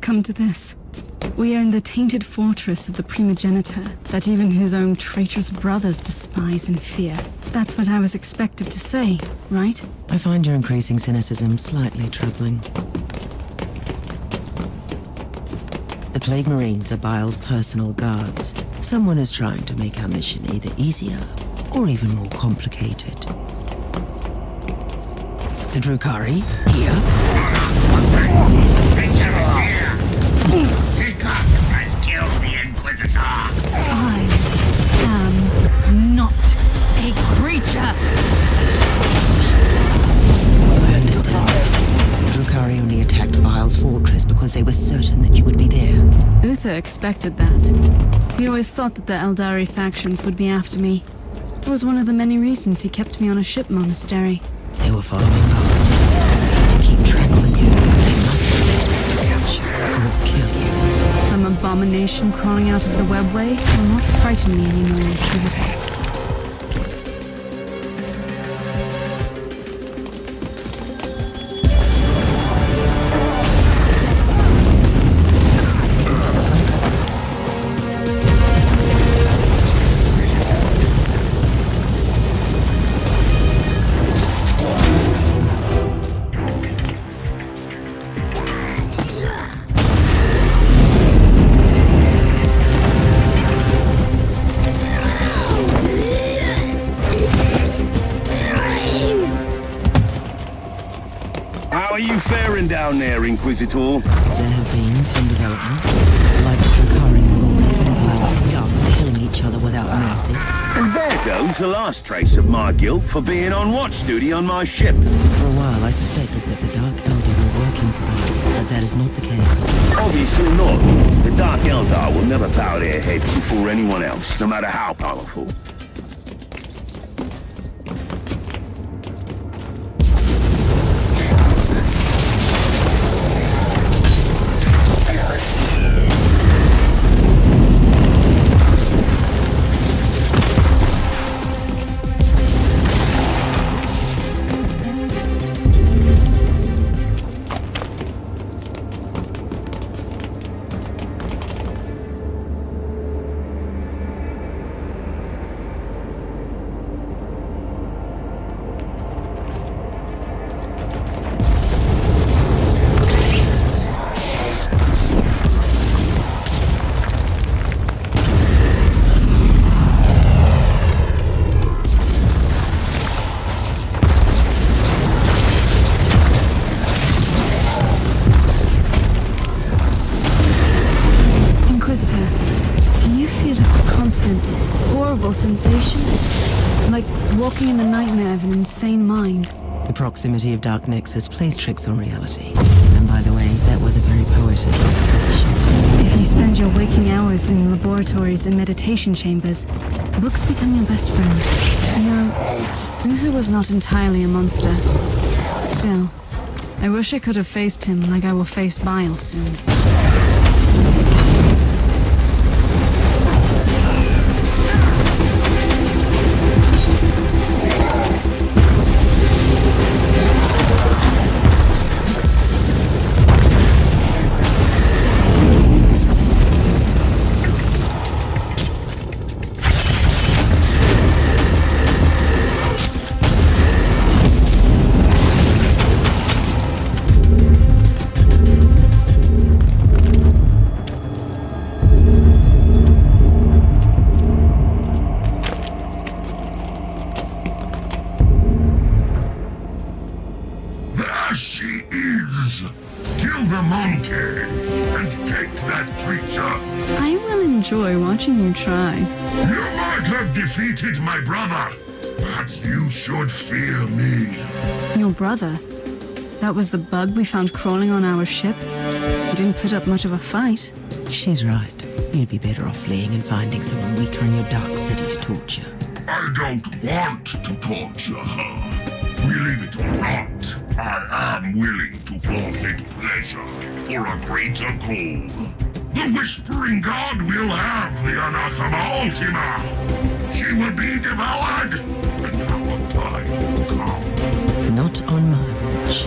come to this. We own the tainted fortress of the primogenitor that even his own traitorous brothers despise and fear. That's what I was expected to say, right? I find your increasing cynicism slightly troubling. The Plague Marines are Bile's personal guards. Someone is trying to make our mission either easier or even more complicated. The Drukhari, here. Creature is here! Pick up and kill the Inquisitor! I am not a creature! I understand. Drukhari only attacked Bile's fortress because they were certain that you would be there. Uther expected that. He always thought that the Eldari factions would be after me. It was one of the many reasons he kept me on a ship monastery. They were following bastards to keep track on you. They must be desperate to capture or kill you. Some abomination crawling out of the webway will not frighten me anymore, Inquisitor. How are you faring down there, Inquisitor? There have been some developments, like the Drukhari were always in blood scum, killing each other without mercy. And there goes the last trace of my guilt for being on watch duty on my ship. For a while, I suspected that the Dark Elder were working for you, but that is not the case. Obviously not. The Dark Eldar will never bow their heads before anyone else, no matter how powerful. Horrible sensation? Like walking in the nightmare of an insane mind. The proximity of Dark Nexus plays tricks on reality. And by the way, that was a very poetic observation. If you spend your waking hours in laboratories and meditation chambers, books become your best friends. You know, Uther was not entirely a monster. Still, I wish I could have faced him like I will face Bile soon. She is. Kill the monkey and take that creature. I will enjoy watching you try. You might have defeated my brother, but you should fear me. Your brother? That was the bug we found crawling on our ship? He didn't put up much of a fight. She's right. You'd be better off fleeing and finding someone weaker in your dark city to torture. I don't want to torture her. We leave it or not, I am willing to forfeit pleasure for a greater goal. The Whispering God will have the Anathema Ultima. She will be devoured, and our time will come. Not on my watch.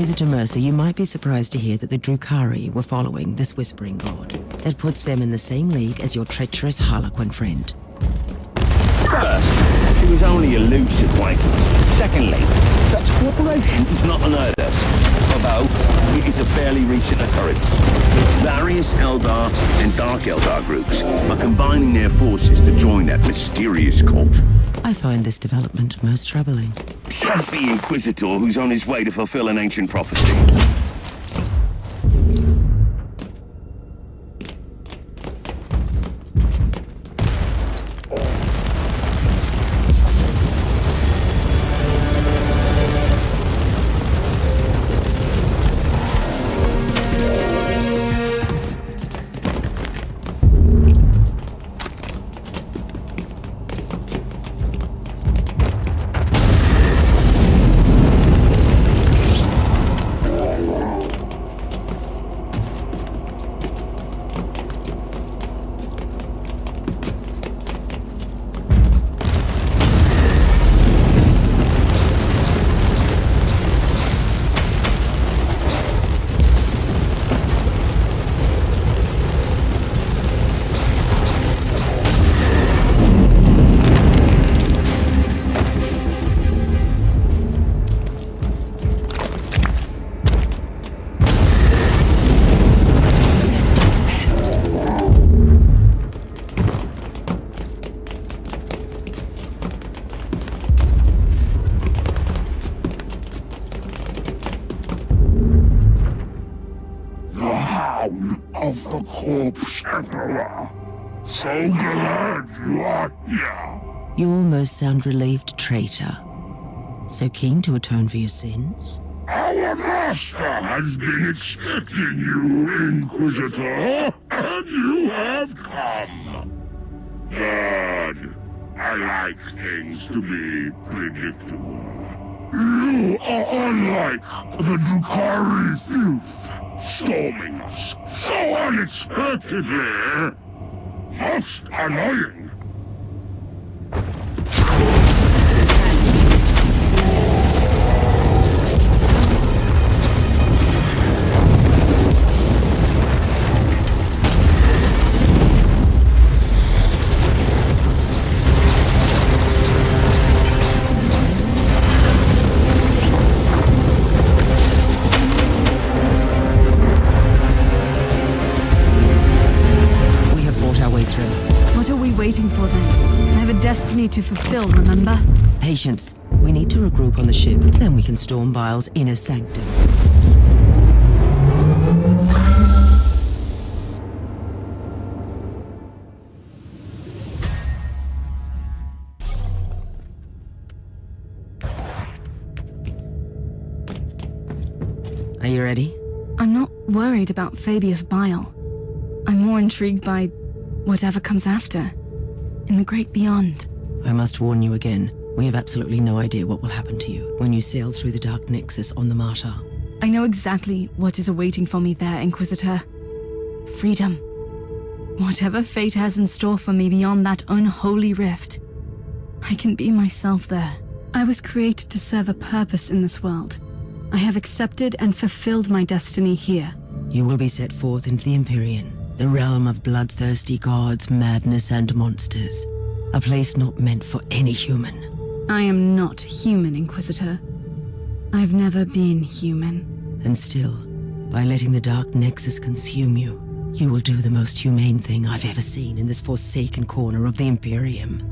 Inquisitor Mercer, you might be surprised to hear that the Drukhari were following this Whispering God. That puts them in the same league as your treacherous Harlequin friend. First, it was only a loose acquaintance. Secondly, such cooperation is not unheard of, although it is a fairly recent occurrence. Various Eldar and Dark Eldar groups are combining their forces to join that mysterious cult. I find this development most troubling. Says the Inquisitor who's on his way to fulfill an ancient prophecy. Of the Corpse Emperor. So glad you are here. You almost sound relieved, traitor. So keen to atone for your sins? Our master has been expecting you, Inquisitor, and you have come. Good. I like things to be predictable. You are unlike the Drukhari thief, storming us so unexpectedly. Most annoying. Waiting for them. I have a destiny to fulfill, remember? Patience. We need to regroup on the ship, then we can storm Bile's inner sanctum. Are you ready? I'm not worried about Fabius Bile. I'm more intrigued by whatever comes after. In the great beyond. I must warn you again. We have absolutely no idea what will happen to you when you sail through the Dark Nexus on the Martyr. I know exactly what is awaiting for me there, Inquisitor. Freedom. Whatever fate has in store for me beyond that unholy rift, I can be myself there. I was created to serve a purpose in this world. I have accepted and fulfilled my destiny here. You will be set forth into the Empyrean, the realm of bloodthirsty gods, madness, and monsters. A place not meant for any human. I am not human, Inquisitor. I've never been human. And still, by letting the Dark Nexus consume you, you will do the most humane thing I've ever seen in this forsaken corner of the Imperium.